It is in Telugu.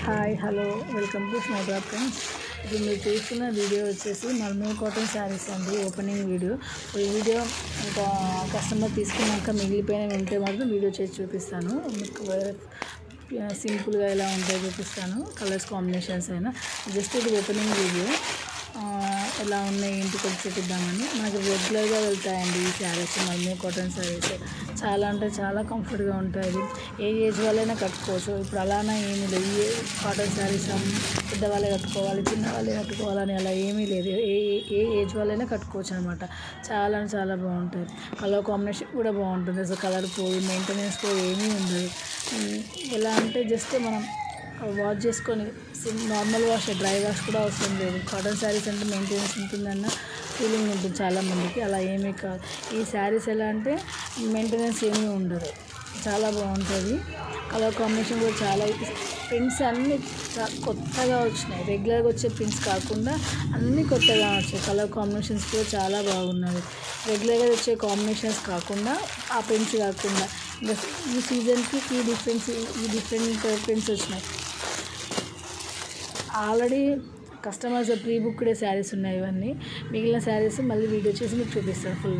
హాయ్ హలో వెల్కమ్ టు స్నోడ్రా ఫ్రెండ్స్. ఇప్పుడు మీరు చూస్తున్న వీడియో వచ్చేసి మల్మూర్ కాటన్ శారీస్ అండి, ఓపెనింగ్ వీడియో. ఈ వీడియో ఇంకా కస్టమర్ తీసుకున్నాక మిగిలిపోయినవి ఉంటే మాత్రం వీడియో చేసి చూపిస్తాను. మీకు సింపుల్గా ఎలా ఉంటాయో చూపిస్తాను, కలర్స్ కాంబినేషన్స్ అయినా. జస్ట్ ఇది ఓపెనింగ్ వీడియో. ఎలా ఉన్నాయి ఇంటికి వచ్చి చూపిద్దామని. మనకు రెగ్యులర్గా వెళ్తాయండి ఈ శారీస్, మల్మూర్ కాటన్ శారీస్. చాలా అంటే చాలా కంఫర్ట్గా ఉంటుంది. ఏ ఏజ్ వాళ్ళైనా కట్టుకోవచ్చు. ఇప్పుడు అలానే ఏమీ లేదు, ఏ కాటన్ శారీస్ పెద్దవాళ్ళే కట్టుకోవాలి, చిన్నవాళ్ళే కట్టుకోవాలని అలా ఏమీ లేదు. ఏ ఏజ్ వాళ్ళైనా కట్టుకోవచ్చు అనమాట. చాలా అంటే చాలా బాగుంటుంది. కలర్ కాంబినేషన్ కూడా బాగుంటుంది. అసలు కలర్ పోయి మెయింటెనెన్స్ కూడా ఏమీ ఉండదు. ఎలా అంటే జస్ట్ మనం వాష్ చేసుకొని నార్మల్ వాష్, డ్రై వాష్ కూడా అవసరం లేదు. కాటన్ శారీస్ అంటే మెయింటెనెన్స్ ఉంటుందన్న ఫీలింగ్ ఉంటుంది చాలామందికి. అలా ఏమీ కాదు. ఈ శారీస్ ఎలా అంటే మెయింటెనెన్స్ ఏమీ ఉండదు, చాలా బాగుంటుంది. కలర్ కాంబినేషన్ కూడా చాలా, ప్రింట్స్ అన్నీ కొత్తగా వచ్చినాయి. రెగ్యులర్గా వచ్చే ప్రింట్స్ కాకుండా అన్నీ కొత్తగా వచ్చాయి. కలర్ కాంబినేషన్స్ కూడా చాలా బాగున్నది. రెగ్యులర్గా వచ్చే కాంబినేషన్స్ కాకుండా, ఆ ప్రింట్స్ కాకుండా ఇంకా ఈ సీజన్కి ఈ డిఫరెంట్ ప్రింట్స్ వచ్చినాయి. Already customers pre booked saris ఉన్నాయి ఇవన్నీ. మిగిలిన శారీస్ మళ్ళీ వీడియో చేసి మీకు చూపిస్తాను ఫుల్.